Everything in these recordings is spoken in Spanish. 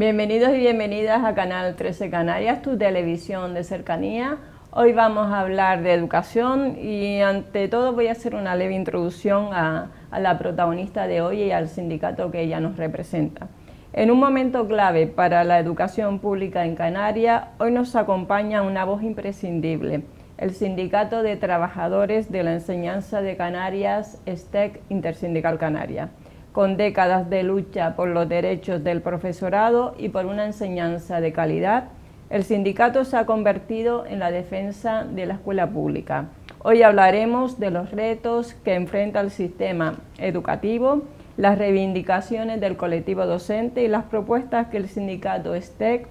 Bienvenidos y bienvenidas a Canal 13 Canarias, tu televisión de cercanía. Hoy vamos a hablar de educación y ante todo voy a hacer una leve introducción a la protagonista de hoy y al sindicato que ella nos representa. En un momento clave para la educación pública en Canarias, hoy nos acompaña una voz imprescindible, el Sindicato de Trabajadores de la Enseñanza de Canarias, STEC Intersindical Canaria. Con décadas de lucha por los derechos del profesorado y por una enseñanza de calidad, el sindicato se ha convertido en la defensa de la escuela pública. Hoy hablaremos de los retos que enfrenta el sistema educativo, las reivindicaciones del colectivo docente y las propuestas que el sindicato STEC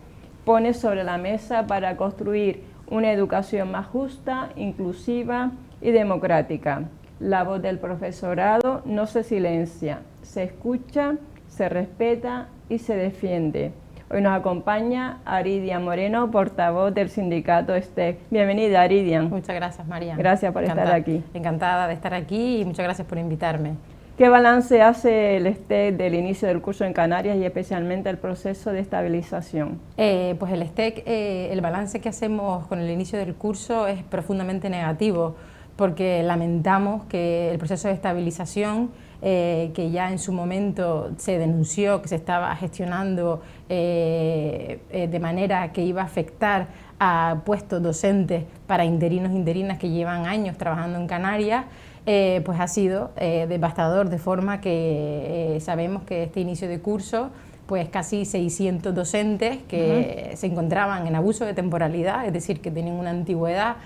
pone sobre la mesa para construir una educación más justa, inclusiva y democrática. La voz del profesorado no se silencia, se escucha, se respeta y se defiende. Hoy nos acompaña Aridian Moreno, portavoz del sindicato STEC. Bienvenida, Aridian. Muchas gracias, María. Gracias por estar aquí. Encantada de estar aquí y muchas gracias por invitarme. ¿Qué balance hace el STEC del inicio del curso en Canarias y especialmente el proceso de estabilización? Pues el STEC, el balance que hacemos con el inicio del curso es profundamente negativo, porque lamentamos que el proceso de estabilización, que ya en su momento se denunció que se estaba gestionando de manera que iba a afectar a puestos docentes para interinos e interinas que llevan años trabajando en Canarias, pues ha sido devastador, de forma que sabemos que este inicio de curso, pues casi 600 docentes que se encontraban en abuso de temporalidad, es decir, que tenían una antigüedad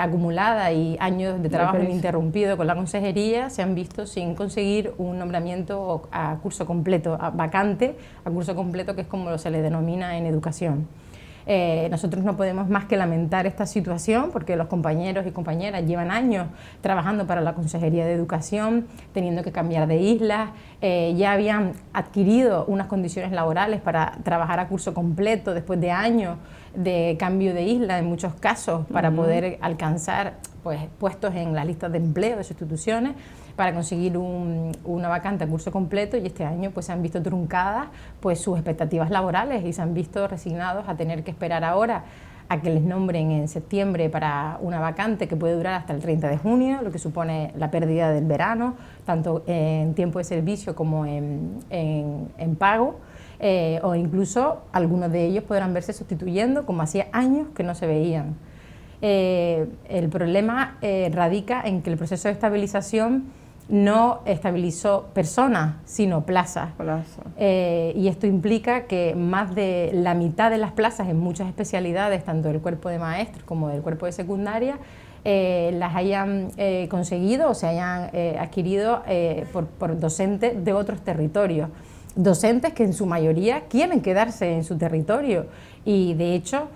acumulada y años de trabajo ininterrumpido con la consejería, se han visto sin conseguir un nombramiento a curso completo, vacante a curso completo, que es como se le denomina en educación. Nosotros no podemos más que lamentar esta situación, porque los compañeros y compañeras llevan años trabajando para la Consejería de Educación, teniendo que cambiar de islas, ya habían adquirido unas condiciones laborales para trabajar a curso completo después de años de cambio de isla en muchos casos para poder alcanzar pues, puestos en las listas de empleo de sus instituciones, para conseguir una vacante a curso completo, y este año pues se han visto truncadas pues sus expectativas laborales y se han visto resignados a tener que esperar ahora a que les nombren en septiembre para una vacante que puede durar hasta el 30 de junio, lo que supone la pérdida del verano, tanto en tiempo de servicio como en pago, o incluso algunos de ellos podrán verse sustituyendo, como hacía años que no se veían. El problema radica en que el proceso de estabilización no estabilizó personas, sino plazas. Y esto implica que más de la mitad de las plazas en muchas especialidades, tanto del cuerpo de maestros como del cuerpo de secundaria, las hayan conseguido o se hayan adquirido por docentes de otros territorios. Docentes que en su mayoría quieren quedarse en su territorio y, de hecho,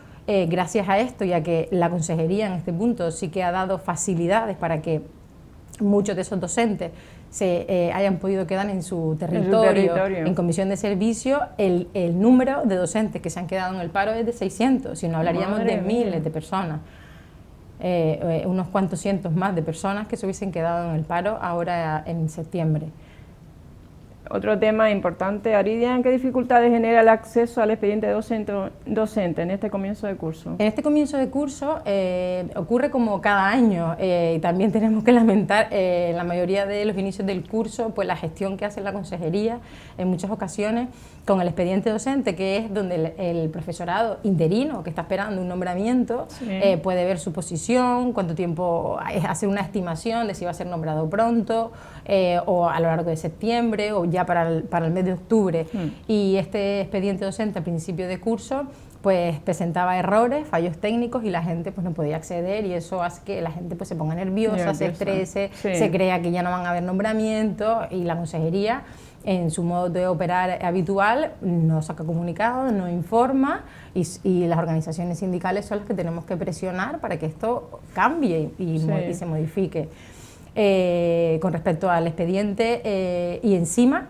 gracias a esto y a que la consejería en este punto sí que ha dado facilidades para que muchos de esos docentes se hayan podido quedar en su territorio, en comisión de servicio, el número de docentes que se han quedado en el paro es de 600, si no hablaríamos de miles de personas, unos cuantos cientos más de personas que se hubiesen quedado en el paro ahora en septiembre. Otro tema importante, Aridian, ¿qué dificultades genera el acceso al expediente docente en este comienzo de curso? En este comienzo de curso ocurre como cada año, y también tenemos que lamentar en la mayoría de los inicios del curso pues la gestión que hace la consejería en muchas ocasiones con el expediente docente, que es donde el profesorado interino que está esperando un nombramiento puede ver su posición, cuánto tiempo, hacer una estimación de si va a ser nombrado pronto o a lo largo de septiembre o ya para el mes de octubre. Y este expediente docente al principio de curso pues presentaba errores, fallos técnicos, y la gente pues no podía acceder, y eso hace que la gente pues se ponga nerviosa, se estrese, se crea que ya no van a haber nombramientos, y la consejería en su modo de operar habitual no saca comunicados, no informa, y las organizaciones sindicales son las que tenemos que presionar para que esto cambie y se modifique. Con respecto al expediente, y encima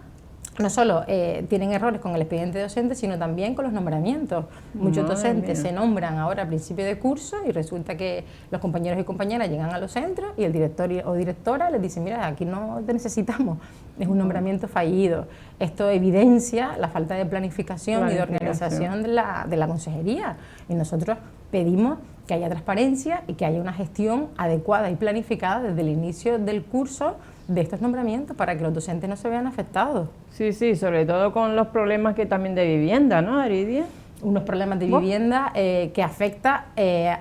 no solo tienen errores con el expediente docente, sino también con los nombramientos. Muchos docentes se nombran ahora a principio de curso y resulta que los compañeros y compañeras llegan a los centros y el director o directora les dice, mira, aquí no te necesitamos, es un nombramiento fallido. Esto evidencia la falta de planificación y de organización de la consejería, y nosotros pedimos que haya transparencia y que haya una gestión adecuada y planificada desde el inicio del curso de estos nombramientos para que los docentes no se vean afectados. Sí, sí, sobre todo con los problemas que también de vivienda, ¿no, Aridia? Unos problemas de vivienda que afecta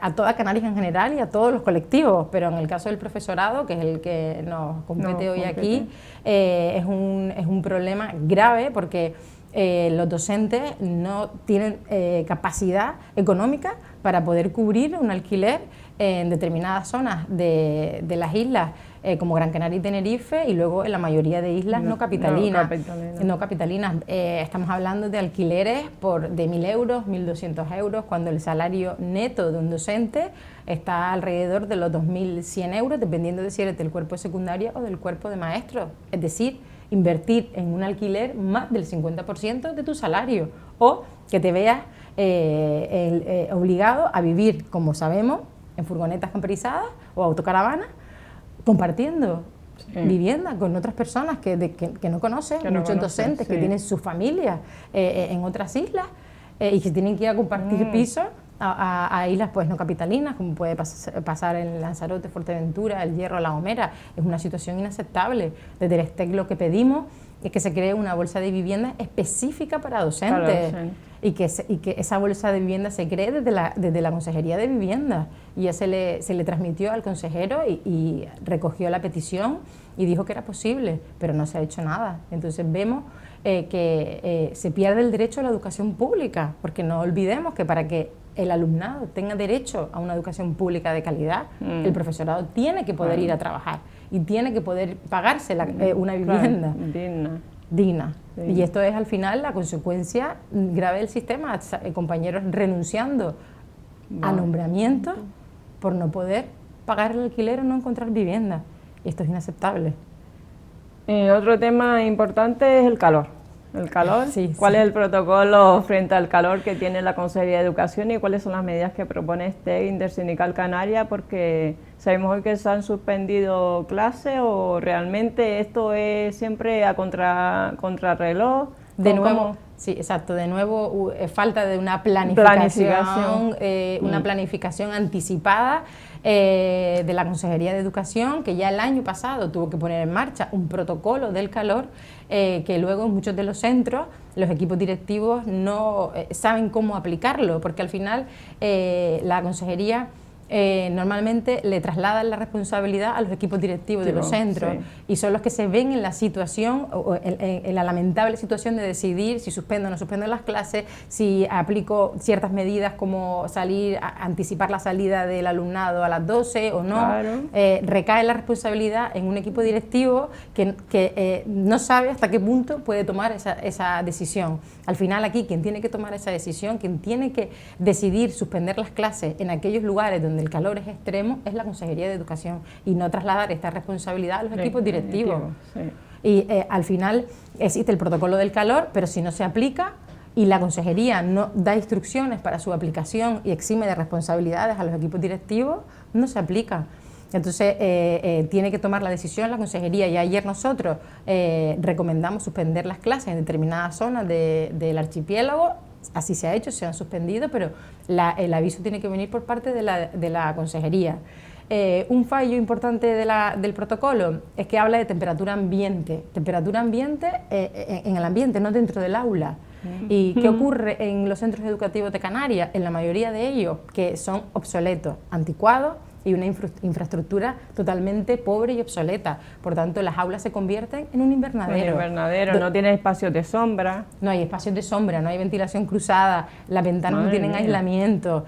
a toda Canarias en general y a todos los colectivos, pero en el caso del profesorado, que es el que nos compete hoy aquí, es un problema grave porque los docentes no tienen capacidad económica para poder cubrir un alquiler en determinadas zonas de las islas, como Gran Canaria y Tenerife, y luego en la mayoría de islas no capitalinas. Estamos hablando de alquileres de 1.000 euros, 1.200 euros, cuando el salario neto de un docente está alrededor de los 2.100 euros, dependiendo de si eres del cuerpo de secundaria o del cuerpo de maestros. Es decir, invertir en un alquiler más del 50% de tu salario, o que te veas obligado a vivir, como sabemos, en furgonetas camperizadas o autocaravanas, compartiendo vivienda con otras personas que no conocen, muchos docentes que tienen su familia en otras islas y que tienen que ir a compartir pisos a islas pues no capitalinas, como puede pasar en Lanzarote, Fuerteventura, El Hierro, La Gomera. Es una situación inaceptable. Desde el STEC lo que pedimos es que se cree una bolsa de vivienda específica para docentes, y que esa bolsa de vivienda se cree desde la Consejería de Vivienda, y ya se le transmitió al consejero y recogió la petición y dijo que era posible, pero no se ha hecho nada. Entonces vemos que se pierde el derecho a la educación pública, porque no olvidemos que para que el alumnado tenga derecho a una educación pública de calidad, el profesorado tiene que poder ir a trabajar y tiene que poder pagarse una vivienda digna. Sí. Y esto es al final la consecuencia grave del sistema, compañeros renunciando a nombramientos por no poder pagar el alquiler o no encontrar vivienda. Y esto es inaceptable. Otro tema importante es el calor. ¿Cuál es el protocolo frente al calor que tiene la Consejería de Educación y cuáles son las medidas que propone este Intersindical Canaria? Porque sabemos hoy que se han suspendido clases, o realmente esto es siempre a contrarreloj. De nuevo, sí, exacto. De nuevo, falta de una planificación. Una planificación anticipada de la Consejería de Educación, que ya el año pasado tuvo que poner en marcha un protocolo del calor, que luego en muchos de los centros los equipos directivos no saben cómo aplicarlo, porque al final la Consejería normalmente le trasladan la responsabilidad a los equipos directivos de los centros, y son los que se ven en la situación, en la lamentable situación de decidir si suspendo o no suspendo las clases, si aplico ciertas medidas como anticipar la salida del alumnado a las 12 o no. Recae la responsabilidad en un equipo directivo que no sabe hasta qué punto puede tomar esa decisión. Al final aquí quien tiene que tomar esa decisión, quien tiene que decidir suspender las clases en aquellos lugares donde el calor es extremo, es la Consejería de Educación, y no trasladar esta responsabilidad a los equipos directivos. Y al final existe el protocolo del calor, pero si no se aplica y la Consejería no da instrucciones para su aplicación y exime de responsabilidades a los equipos directivos, no se aplica. Entonces tiene que tomar la decisión la Consejería, y ayer nosotros recomendamos suspender las clases en determinadas zonas del archipiélago. Así se ha hecho, se han suspendido, pero el aviso tiene que venir por parte de la Consejería. Un fallo importante del protocolo es que habla de temperatura ambiente en el ambiente, no dentro del aula. ¿Y qué ocurre en los centros educativos de Canarias? En la mayoría de ellos, que son obsoletos, anticuados, y una infraestructura totalmente pobre y obsoleta. Por tanto, las aulas se convierten en un invernadero. No tiene espacios de sombra. No hay espacios de sombra, no hay ventilación cruzada, las ventanas no tienen aislamiento,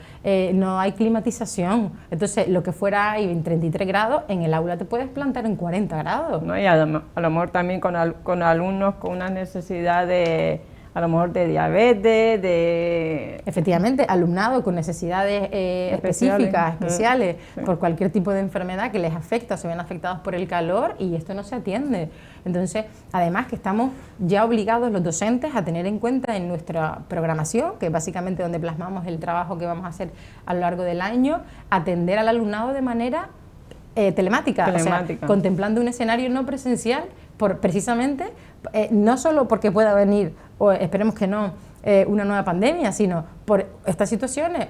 no hay climatización. Entonces, lo que fuera ahí en 33 grados, en el aula te puedes plantar en 40 grados. Y a lo mejor también con alumnos con una necesidad de a lo mejor de diabetes, de... Efectivamente, alumnado con necesidades específicas, especiales, sí. por cualquier tipo de enfermedad que les afecta, se ven afectados por el calor y esto no se atiende. Entonces, además que estamos ya obligados los docentes a tener en cuenta en nuestra programación, que es básicamente donde plasmamos el trabajo que vamos a hacer a lo largo del año, atender al alumnado de manera telemática, o sea, contemplando un escenario no presencial, precisamente, no solo porque pueda venir, o esperemos que no, una nueva pandemia, sino por estas situaciones,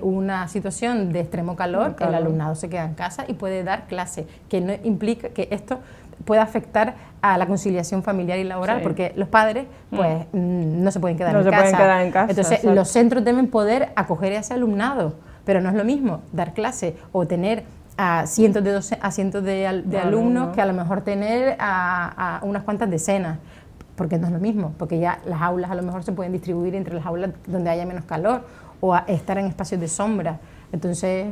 una situación de extremo calor, el alumnado se queda en casa y puede dar clase, que no implica que esto pueda afectar a la conciliación familiar y laboral, porque los padres pues no se pueden quedar en casa. Entonces, exacto, los centros deben poder acoger a ese alumnado, pero no es lo mismo dar clase o tener a cientos de alumnos que a lo mejor tener a unas cuantas decenas, porque no es lo mismo, porque ya las aulas a lo mejor se pueden distribuir entre las aulas donde haya menos calor o estar en espacios de sombra. Entonces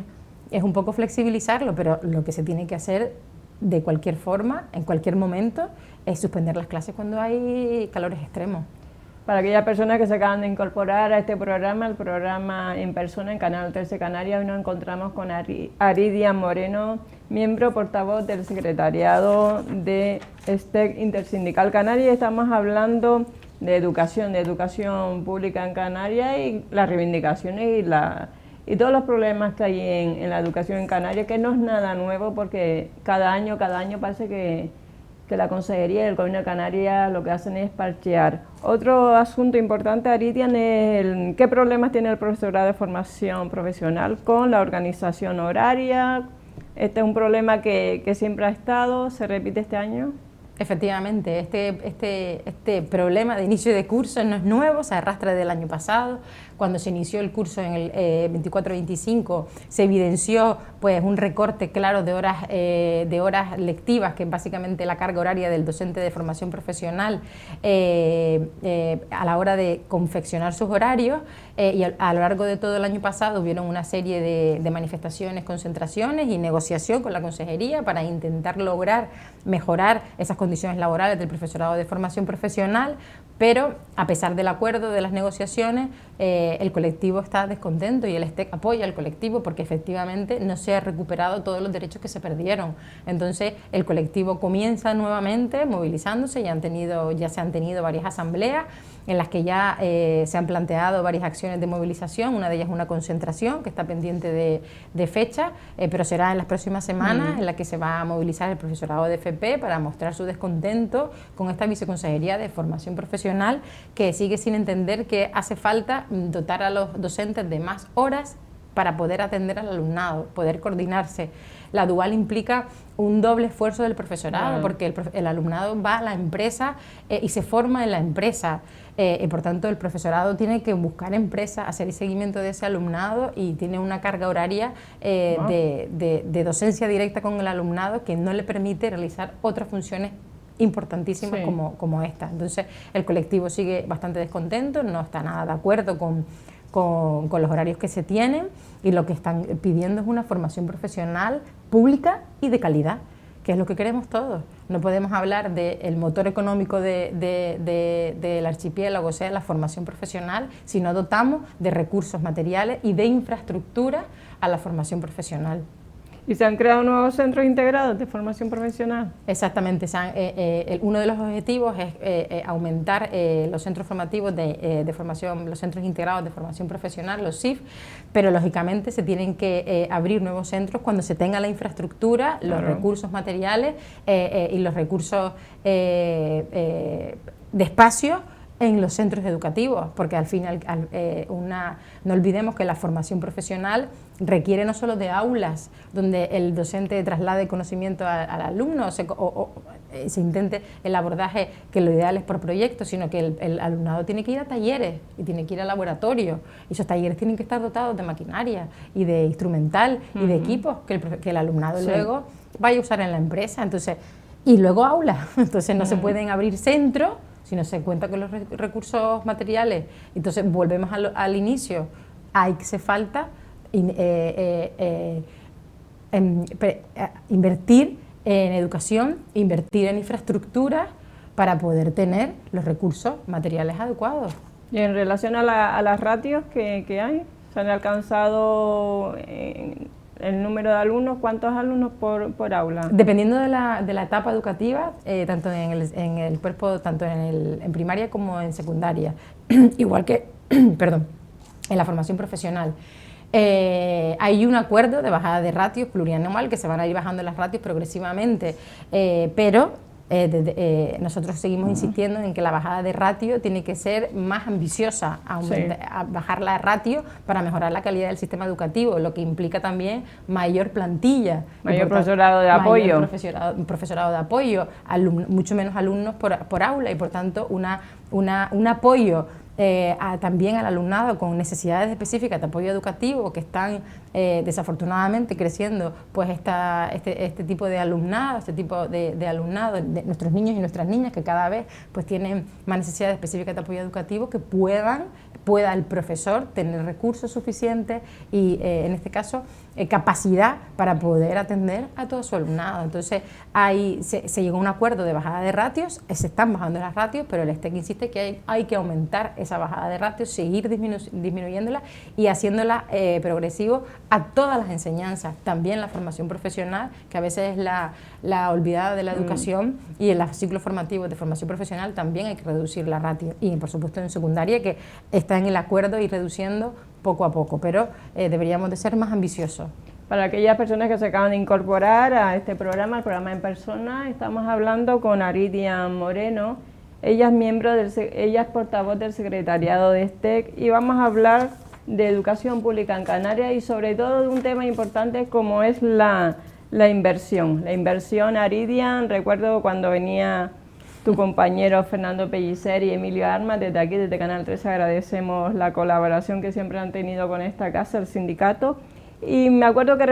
es un poco flexibilizarlo, pero lo que se tiene que hacer de cualquier forma, en cualquier momento, es suspender las clases cuando hay calores extremos. Para aquellas personas que se acaban de incorporar a este programa, el programa En Persona en Canal 13 Canarias, hoy nos encontramos con Aridia Moreno, miembro portavoz del secretariado de STEC Intersindical Canaria. Estamos hablando de educación pública en Canarias y las reivindicaciones y todos los problemas que hay en la educación en Canarias, que no es nada nuevo porque cada año parece que la Consejería y el Gobierno de Canarias lo que hacen es parchear. Otro asunto importante, Aridian, es qué problemas tiene el profesorado de formación profesional con la organización horaria. Este es un problema que siempre ha estado, ¿se repite este año? Efectivamente, este problema de inicio de curso no es nuevo, se arrastra del año pasado. Cuando se inició el curso en el 24-25 se evidenció pues un recorte claro de horas lectivas, que es básicamente la carga horaria del docente de formación profesional a la hora de confeccionar sus horarios, y a lo largo de todo el año pasado hubieron una serie de manifestaciones, concentraciones y negociación con la Consejería para intentar lograr mejorar esas condiciones laborales del profesorado de formación profesional, pero a pesar del acuerdo de las negociaciones, el colectivo está descontento y el STEC apoya al colectivo porque efectivamente no se han recuperado todos los derechos que se perdieron. Entonces el colectivo comienza nuevamente movilizándose, ya se han tenido varias asambleas en las que ya se han planteado varias acciones de movilización. Una de ellas es una concentración que está pendiente de fecha, pero será en las próximas semanas en la que se va a movilizar el profesorado de FP para mostrar su descontento con esta viceconsejería de formación profesional, que sigue sin entender que hace falta dotar a los docentes de más horas para poder atender al alumnado, poder coordinarse. La dual implica un doble esfuerzo del profesorado, porque el alumnado va a la empresa y se forma en la empresa. Y por tanto el profesorado tiene que buscar empresas, hacer el seguimiento de ese alumnado y tiene una carga horaria de docencia directa con el alumnado que no le permite realizar otras funciones importantísimas como esta. Entonces el colectivo sigue bastante descontento, no está nada de acuerdo con los horarios que se tienen, y lo que están pidiendo es una formación profesional pública y de calidad, que es lo que queremos todos. No podemos hablar del motor económico del archipiélago, o sea, la formación profesional, si no dotamos de recursos materiales y de infraestructura a la formación profesional. ¿Y se han creado nuevos centros integrados de formación profesional? Exactamente, uno de los objetivos es aumentar los centros formativos de formación, los centros integrados de formación profesional, los CIF, pero lógicamente se tienen que abrir nuevos centros cuando se tenga la infraestructura, los recursos materiales y los recursos de espacio en los centros educativos, porque al final no olvidemos que la formación profesional requiere no solo de aulas donde el docente traslade conocimiento al alumno o se intente el abordaje, que lo ideal es por proyecto, sino que el alumnado tiene que ir a talleres y tiene que ir a laboratorios, y esos talleres tienen que estar dotados de maquinaria y de instrumental y de equipos que el alumnado luego vaya a usar en la empresa. Entonces, y luego aulas, entonces no se pueden abrir centros si no se cuenta con los recursos materiales. Entonces volvemos al inicio, hace falta invertir en educación, invertir en infraestructura para poder tener los recursos materiales adecuados. Y en relación a las ratios que hay, ¿se han alcanzado el número de alumnos? ¿Cuántos alumnos por aula? Dependiendo de la etapa educativa, tanto en el cuerpo, tanto en primaria como en secundaria, igual que, perdón, en la formación profesional. Hay un acuerdo de bajada de ratios plurianual, que se van a ir bajando las ratios progresivamente, pero nosotros seguimos insistiendo en que la bajada de ratio tiene que ser más ambiciosa, a bajar la ratio para mejorar la calidad del sistema educativo, lo que implica también mayor plantilla, mayor profesorado de apoyo, profesorado de apoyo, mucho menos alumnos por aula, y por tanto un apoyo también al alumnado con necesidades específicas de apoyo educativo, que están desafortunadamente creciendo, pues este tipo de alumnado, de alumnado, de nuestros niños y nuestras niñas, que cada vez pues tienen más necesidades específicas de apoyo educativo, que pueda el profesor tener recursos suficientes y en este caso capacidad para poder atender a todo su alumnado. Entonces se llegó a un acuerdo de bajada de ratios, se están bajando las ratios, pero el STEC insiste que hay que aumentar esa bajada de ratios, seguir disminuyéndola y haciéndola progresivo a todas las enseñanzas, también la formación profesional, que a veces es la olvidada de la educación, y en los ciclos formativos de formación profesional también hay que reducir la ratio, y por supuesto en secundaria, que está en el acuerdo, y reduciendo poco a poco, pero deberíamos de ser más ambiciosos. Para aquellas personas que se acaban de incorporar a este programa, el programa En Persona, estamos hablando con Aridia Moreno. Ella es portavoz del secretariado de STEC, y vamos a hablar de educación pública en Canarias, y sobre todo de un tema importante como es la inversión. La inversión, Aridia, recuerdo cuando venía tu compañero Fernando Pellicer y Emilio Armas, desde aquí, desde Canal 13, agradecemos la colaboración que siempre han tenido con esta casa, el sindicato, y me acuerdo que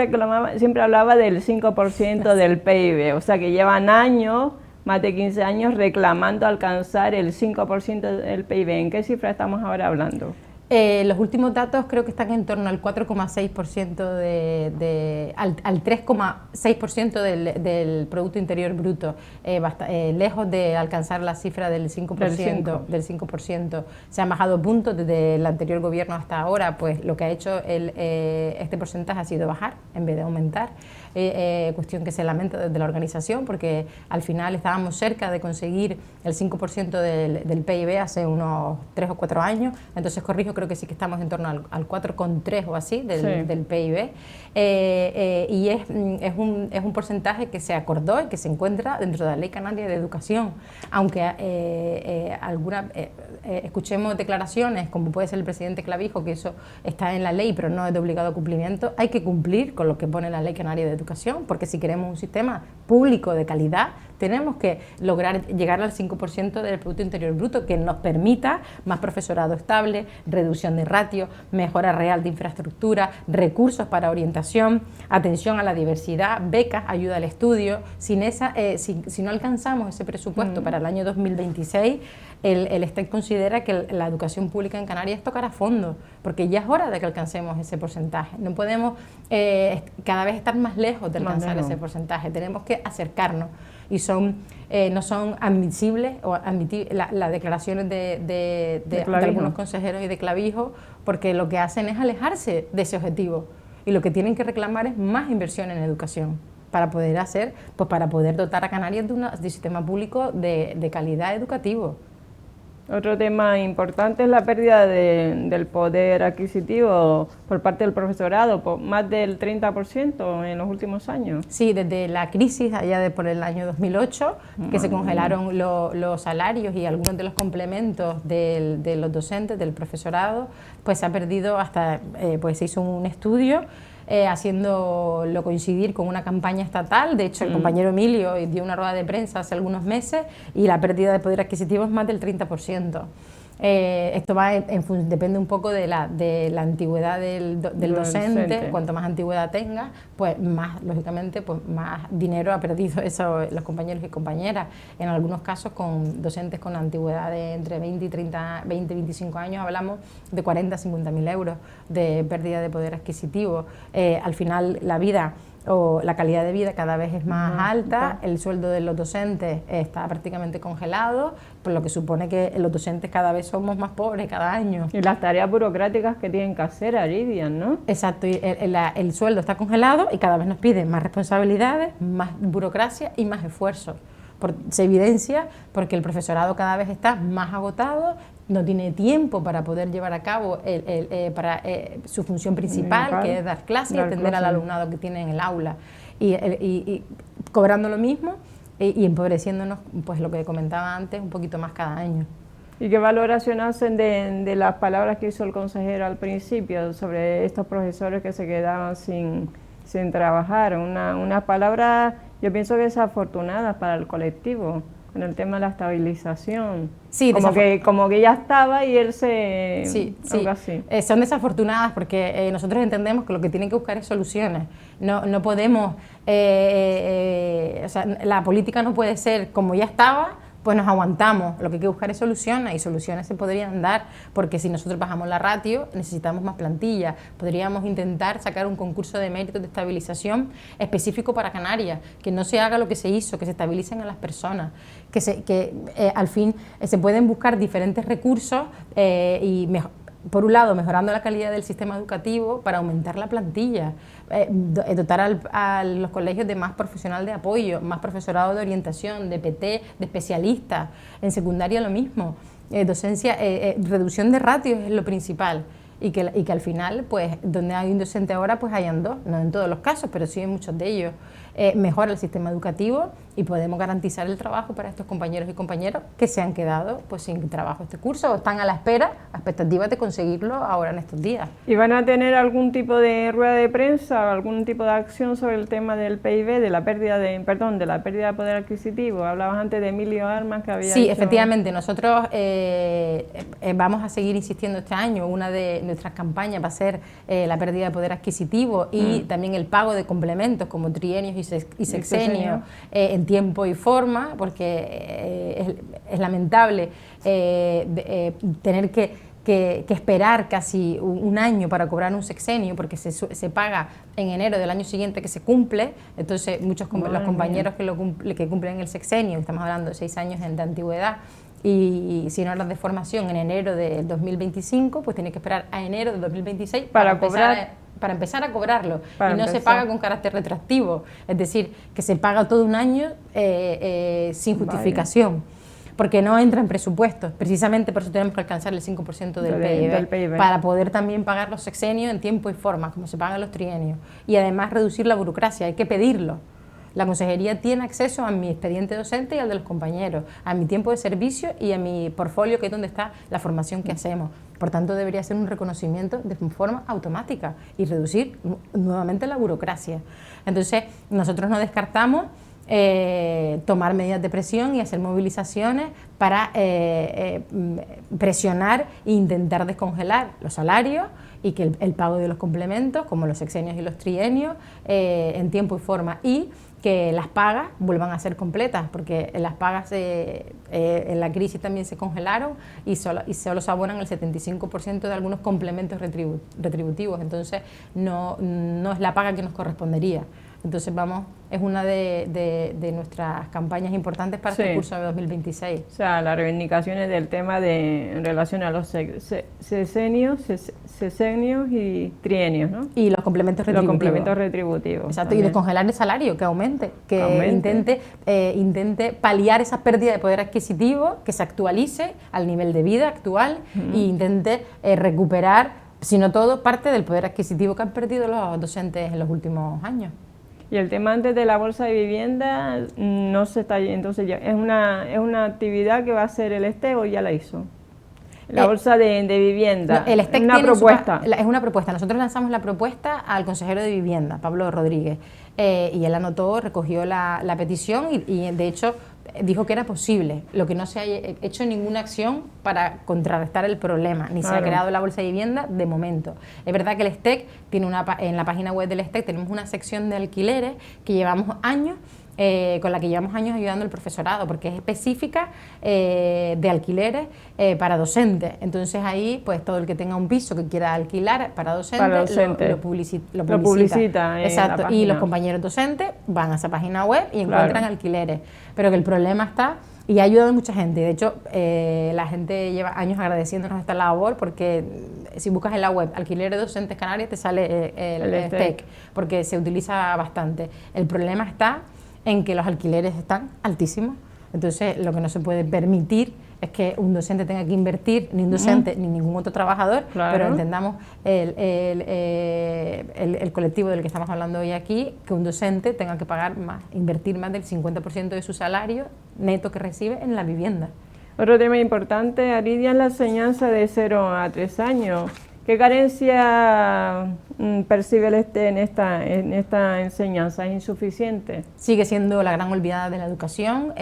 siempre hablaba del 5% del PIB, o sea que llevan años, más de 15 años, reclamando alcanzar el 5% del PIB. ¿En qué cifra estamos ahora hablando? Los últimos datos creo que están en torno al 4,6%, al 3,6% del Producto Interior Bruto, lejos de alcanzar la cifra del 5%. Del 5%. Se han bajado puntos desde el anterior gobierno hasta ahora, pues lo que ha hecho este porcentaje ha sido bajar en vez de aumentar. Cuestión que se lamenta desde la organización, porque al final estábamos cerca de conseguir el 5% del PIB hace unos 3 o 4 años, entonces corrijo, creo que sí que estamos en torno al 4,3 o así del PIB, y es un porcentaje que se acordó y que se encuentra dentro de la Ley Canaria de Educación, aunque escuchemos declaraciones como puede ser el presidente Clavijo, que eso está en la ley pero no es de obligado cumplimiento. Hay que cumplir con lo que pone la Ley Canaria de Educación, porque si queremos un sistema público de calidad tenemos que lograr llegar al 5% del Producto Interior Bruto, que nos permita más profesorado estable, reducción de ratio, mejora real de infraestructura, recursos para orientación, atención a la diversidad, becas, ayuda al estudio. Si no alcanzamos ese presupuesto para el año 2026, el STEC considera que la educación pública en Canarias tocará fondo, porque ya es hora de que alcancemos ese porcentaje. No podemos cada vez estar más lejos de alcanzar ese porcentaje, tenemos que acercarnos, y no son admisibles las declaraciones de algunos consejeros y de Clavijo, porque lo que hacen es alejarse de ese objetivo, y lo que tienen que reclamar es más inversión en educación para poder dotar a Canarias de un sistema público de calidad educativo. Otro tema importante es la pérdida del poder adquisitivo por parte del profesorado, por más del 30% en los últimos años. Sí, desde la crisis allá por el año 2008, que se congelaron los salarios y algunos de los complementos de los docentes, del profesorado, pues se ha perdido hasta, pues se hizo un estudio haciéndolo coincidir con una campaña estatal. De hecho, el compañero Emilio dio una rueda de prensa hace algunos meses, y la pérdida de poder adquisitivo es más del 30%. Esto depende un poco de la antigüedad del docente. Cuanto más antigüedad tenga, pues más, lógicamente, pues más dinero ha perdido los compañeros y compañeras. En algunos casos, con docentes con antigüedad de entre 20 y 25 años, hablamos de 40 a 50.000 euros de pérdida de poder adquisitivo. Al final, la vida o la calidad de vida cada vez es más alta, el sueldo de los docentes está prácticamente congelado, por lo que supone que los docentes cada vez somos más pobres cada año. Y las tareas burocráticas que tienen que hacer alivian, ¿no? Exacto, y el sueldo está congelado y cada vez nos piden más responsabilidades, más burocracia y más esfuerzo. Se evidencia porque el profesorado cada vez está más agotado, no tiene tiempo para poder llevar a cabo su función principal, que es dar clases y atender al alumnado que tiene en el aula. Y cobrando lo mismo y empobreciéndonos, pues lo que comentaba antes, un poquito más cada año. ¿Y qué valoración hacen de las palabras que hizo el consejero al principio sobre estos profesores que se quedaban sin trabajar? Una palabra, yo pienso que desafortunada para el colectivo, con el tema de la estabilización. Sí, como que ya estaba y él se... Sí, algo así. Son desafortunadas porque nosotros entendemos que lo que tienen que buscar es soluciones. No podemos... o sea, la política no puede ser como ya estaba, pues nos aguantamos. Lo que hay que buscar es soluciones, y soluciones se podrían dar, porque si nosotros bajamos la ratio, necesitamos más plantilla. Podríamos intentar sacar un concurso de méritos de estabilización específico para Canarias, que no se haga lo que se hizo, que se estabilicen a las personas, que al fin se pueden buscar diferentes recursos por un lado, mejorando la calidad del sistema educativo para aumentar la plantilla, dotar a los colegios de más profesional de apoyo, más profesorado de orientación, de PT, de especialistas. En secundaria lo mismo. Docencia, reducción de ratios es lo principal. Y que al final, pues, donde hay un docente ahora, pues hayan dos, no en todos los casos, pero sí en muchos de ellos. Mejora el sistema educativo y podemos garantizar el trabajo para estos compañeros y compañeras que se han quedado pues sin trabajo este curso o están a la espera, a expectativas de conseguirlo ahora en estos días. ¿Y van a tener algún tipo de rueda de prensa o algún tipo de acción sobre el tema del PIB, de la pérdida de poder adquisitivo? Hablabas antes de Emilio Armas que había Sí, hecho... efectivamente, nosotros vamos a seguir insistiendo este año. Una de nuestras campañas va a ser la pérdida de poder adquisitivo y también el pago de complementos como trienios y sexenios en tiempo y forma, porque es lamentable tener que esperar casi un año para cobrar un sexenio, porque se paga en enero del año siguiente que se cumple. Entonces los compañeros que cumplen el sexenio, estamos hablando de 6 años de antigüedad, y si no horas de formación en enero de 2025, pues tiene que esperar a enero de 2026 para empezar a cobrarlo, y no se paga con carácter retroactivo, es decir, que se paga todo un año sin justificación, porque no entra en presupuestos. Precisamente por eso tenemos que alcanzar el 5% del PIB, para poder también pagar los sexenios en tiempo y forma, como se pagan los trienios, y además reducir la burocracia, hay que pedirlo. La consejería tiene acceso a mi expediente docente y al de los compañeros, a mi tiempo de servicio y a mi portfolio, que es donde está la formación que hacemos. Por tanto, debería ser un reconocimiento de forma automática y reducir nuevamente la burocracia. Entonces, nosotros no descartamos tomar medidas de presión y hacer movilizaciones para presionar e intentar descongelar los salarios y que el pago de los complementos, como los sexenios y los trienios, en tiempo y forma, y que las pagas vuelvan a ser completas, porque las pagas en la crisis también se congelaron y solo se abonan el 75% de algunos complementos retributivos, entonces no es la paga que nos correspondería. Entonces es una de nuestras campañas importantes para este curso de 2026. O sea, las reivindicaciones del tema en relación a los sexenios y trienios, ¿no? Y los complementos retributivos. Exacto, también. Y descongelar el salario, que aumente, intente paliar esa pérdida de poder adquisitivo, que se actualice al nivel de vida actual e intente recuperar, si no todo, parte del poder adquisitivo que han perdido los docentes en los últimos años. Y el tema antes de la bolsa de vivienda no se está, entonces ya es una actividad que va a hacer el STEC, ¿o ya la hizo? La bolsa de vivienda. El STEC una propuesta. Es una propuesta. Nosotros lanzamos la propuesta al consejero de vivienda, Pablo Rodríguez, y él anotó, recogió la petición y de hecho dijo que era posible. Lo que no se ha hecho ninguna acción para contrarrestar el problema, ni se ha creado la bolsa de vivienda de momento. Es verdad que el STEC tiene en la página web del STEC tenemos una sección de alquileres que llevamos años con la que llevamos años ayudando al profesorado, porque es específica de alquileres para docentes. Entonces ahí, pues todo el que tenga un piso que quiera alquilar para docente, lo publicita. Exacto, y los compañeros docentes van a esa página web y encuentran alquileres. Pero que el problema está, y ha ayudado a mucha gente. De hecho, la gente lleva años agradeciéndonos esta labor, porque si buscas en la web alquileres docentes Canarias te sale el STEC, porque se utiliza bastante. El problema está en que los alquileres están altísimos. Entonces, lo que no se puede permitir es que un docente tenga que invertir, ni un docente ni ningún otro trabajador, pero entendamos el colectivo del que estamos hablando hoy aquí, que un docente tenga que pagar más, invertir más del 50% de su salario neto que recibe en la vivienda. Otro tema importante, Aridia, es la enseñanza de 0 a 3 años. ¿Qué carencia percibe el STE en esta enseñanza? ¿Es insuficiente? Sigue siendo la gran olvidada de la educación.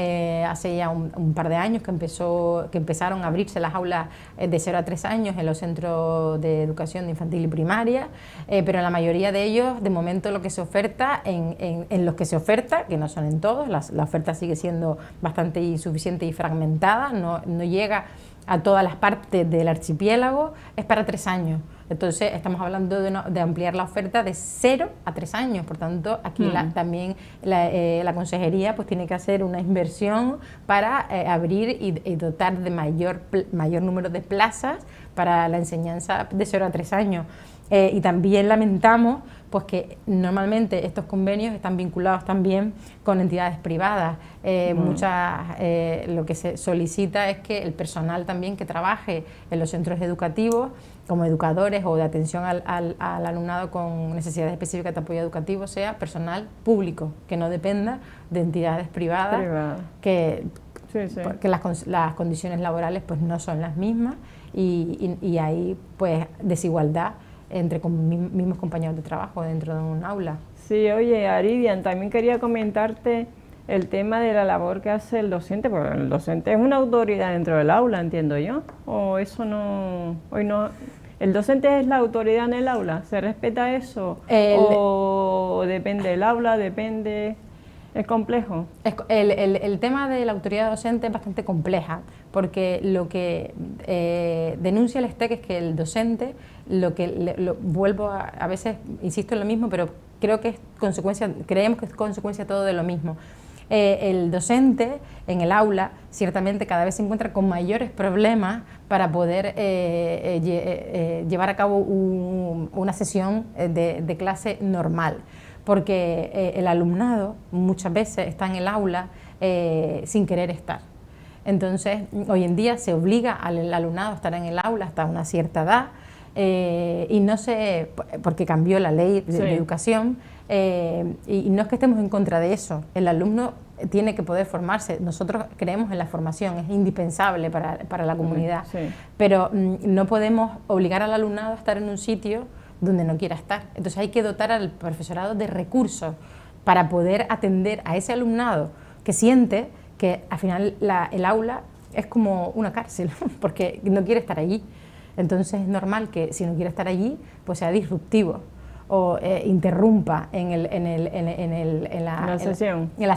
Hace ya un par de años que empezaron a abrirse las aulas de 0 a 3 años en los centros de educación de infantil y primaria, pero en la mayoría de ellos, de momento, lo que se oferta, en los que se oferta, que no son en todos, la oferta sigue siendo bastante insuficiente y fragmentada, no llega a todas las partes del archipiélago, es para 3 años. Entonces estamos hablando de ampliar la oferta de 0 a 3 años, por tanto aquí también la consejería pues tiene que hacer una inversión para abrir y dotar de mayor número de plazas para la enseñanza de 0 a 3 años. Y también lamentamos pues que normalmente estos convenios están vinculados también con entidades privadas. Lo que se solicita es que el personal también que trabaje en los centros educativos como educadores o de atención al alumnado con necesidades específicas de apoyo educativo sea personal público, que no dependa de entidades privadas, porque las condiciones laborales pues no son las mismas y hay pues desigualdad entre mismos compañeros de trabajo dentro de un aula. Sí, oye, Aridian, también quería comentarte el tema de la labor que hace el docente, porque el docente es una autoridad dentro del aula, entiendo yo, o eso no, hoy no, ¿el docente es la autoridad en el aula? ¿Se respeta eso? ¿O depende del aula, depende...? ¿Es complejo? El tema de la autoridad docente es bastante compleja, porque lo que denuncia el STEC es que el docente, vuelvo a veces insisto en lo mismo, pero creemos que es consecuencia todo de lo mismo. El docente en el aula ciertamente cada vez se encuentra con mayores problemas para poder llevar a cabo una sesión de clase normal, porque el alumnado muchas veces está en el aula sin querer estar. Entonces, hoy en día se obliga al alumnado a estar en el aula hasta una cierta edad, y no sé, porque cambió la ley de educación, y no es que estemos en contra de eso, el alumno tiene que poder formarse, nosotros creemos en la formación, es indispensable para la comunidad, pero no podemos obligar al alumnado a estar en un sitio donde no quiera estar. Entonces hay que dotar al profesorado de recursos para poder atender a ese alumnado que siente que al final el aula es como una cárcel, porque no quiere estar allí. Entonces es normal que si no quiere estar allí, pues sea disruptivo o interrumpa en la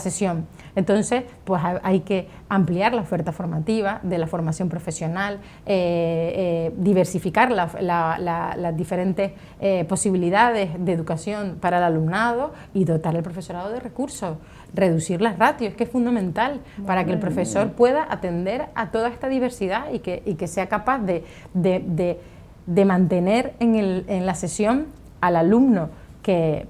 sesión. Entonces, pues hay que ampliar la oferta formativa de la formación profesional, diversificar las diferentes posibilidades de educación para el alumnado y dotar al profesorado de recursos, reducir las ratios, que es fundamental para que el profesor pueda atender a toda esta diversidad y que sea capaz de mantener en la sesión al alumno que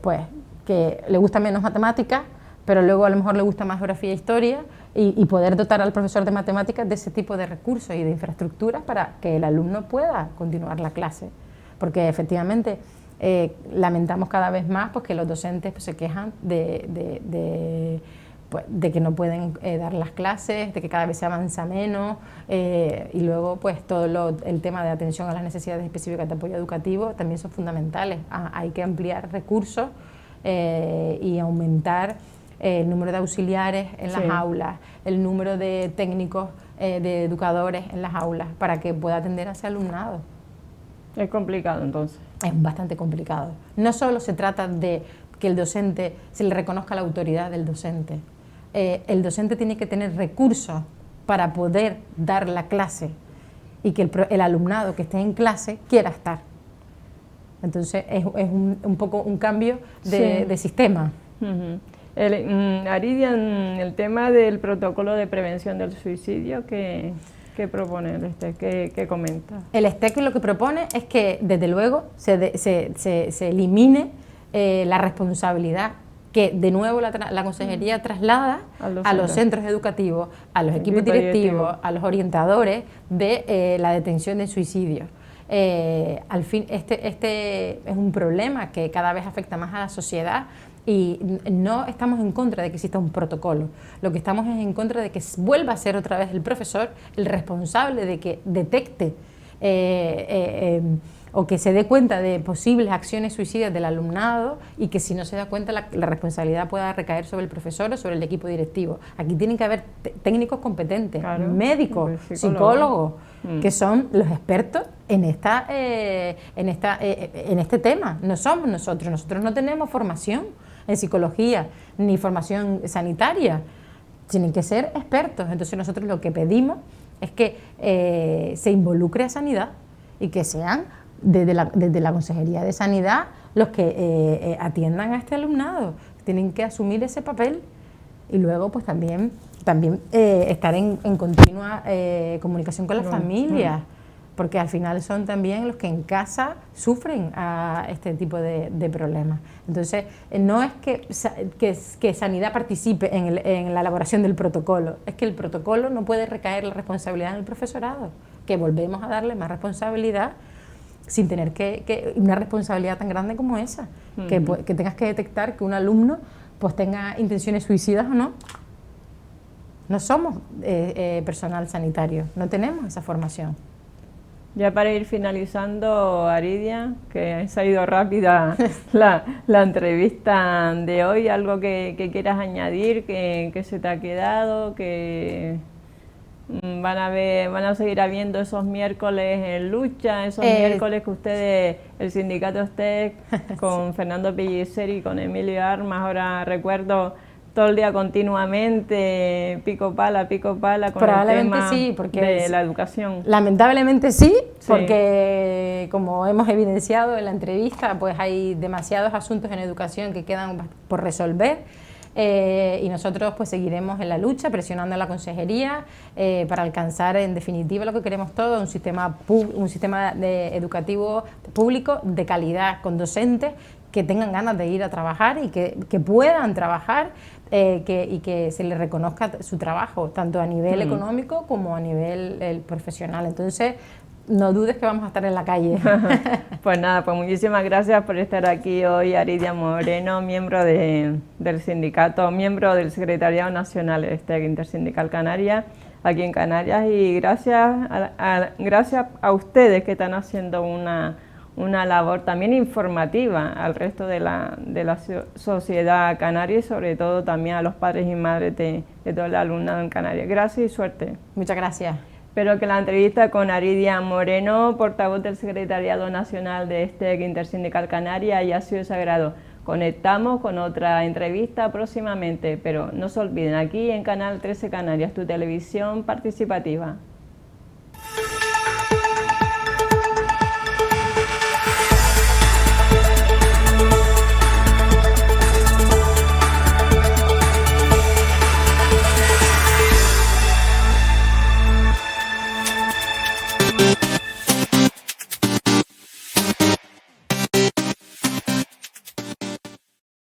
le gusta menos matemáticas, pero luego a lo mejor le gusta más geografía e historia, y poder dotar al profesor de matemáticas de ese tipo de recursos y de infraestructuras para que el alumno pueda continuar la clase. Porque efectivamente lamentamos cada vez más pues, que los docentes pues, se quejan de que no pueden dar las clases, de que cada vez se avanza menos, y luego pues todo el tema de atención a las necesidades específicas de apoyo educativo también son fundamentales. Hay que ampliar recursos y aumentar el número de auxiliares en las aulas, el número de técnicos, de educadores en las aulas, para que pueda atender a ese alumnado. Es complicado entonces. Es bastante complicado. No solo se trata de que el docente se le reconozca la autoridad del docente, el docente tiene que tener recursos para poder dar la clase y que el alumnado que esté en clase quiera estar. Entonces es un poco un cambio de sistema. Aridia, en el tema del protocolo de prevención del suicidio, ¿qué propone el STEC? ¿Qué comenta? El STEC lo que propone es que, desde luego, se elimine la responsabilidad que, de nuevo, la consejería traslada a los centros educativos, a los equipos directivos, a los orientadores de la detención de suicidio. Al fin, este es un problema que cada vez afecta más a la sociedad y no estamos en contra de que exista un protocolo. Lo que estamos es en contra de que vuelva a ser otra vez el profesor el responsable de que detecte o que se dé cuenta de posibles acciones suicidas del alumnado y que, si no se da cuenta, la responsabilidad pueda recaer sobre el profesor o sobre el equipo directivo. Aquí tienen que haber técnicos competentes, claro, médicos, psicólogos, que son los expertos en este tema. No somos nosotros no tenemos formación en psicología ni formación sanitaria, tienen que ser expertos. Entonces nosotros lo que pedimos es que se involucre a Sanidad y que sean desde la Consejería de Sanidad los que atiendan a este alumnado. Tienen que asumir ese papel y luego pues también estar en continua comunicación con las familias, porque al final son también los que en casa sufren a este tipo de problemas. Entonces, no es que Sanidad participe en la elaboración del protocolo, es que el protocolo no puede recaer la responsabilidad en el profesorado, que volvemos a darle más responsabilidad sin tener una responsabilidad tan grande como esa, que tengas que detectar que un alumno pues tenga intenciones suicidas o no. No somos personal sanitario, no tenemos esa formación. Ya para ir finalizando, Aridia, que se ha ido rápida la entrevista de hoy, algo que quieras añadir, que se te ha quedado, que van a seguir habiendo esos miércoles en lucha, esos miércoles que ustedes, el sindicato STEC, con Fernando Pellicer y con Emilio Armas, ahora recuerdo todo el día continuamente, pico pala con el tema sí, de la educación. Lamentablemente sí, porque como hemos evidenciado en la entrevista, pues hay demasiados asuntos en educación que quedan por resolver. Y nosotros pues seguiremos en la lucha, presionando a la consejería para alcanzar en definitiva lo que queremos todos, un sistema educativo público de calidad, con docentes que tengan ganas de ir a trabajar y que puedan trabajar y que se les reconozca su trabajo, tanto a nivel económico como a nivel profesional. Entonces, no dudes que vamos a estar en la calle. Pues nada, pues muchísimas gracias por estar aquí hoy, Aridia Moreno, miembro del sindicato, miembro del Secretariado Nacional STEC Intersindical Canaria, aquí en Canarias, y gracias a ustedes que están haciendo una labor también informativa al resto de la sociedad canaria y sobre todo también a los padres y madres de todo el alumnado en Canarias. Gracias y suerte. Muchas gracias. Espero que la entrevista con Aridia Moreno, portavoz del Secretariado Nacional de STEC Intersindical Canaria, haya sido de su agrado. Conectamos con otra entrevista próximamente, pero no se olviden, aquí en Canal 13 Canarias, tu televisión participativa.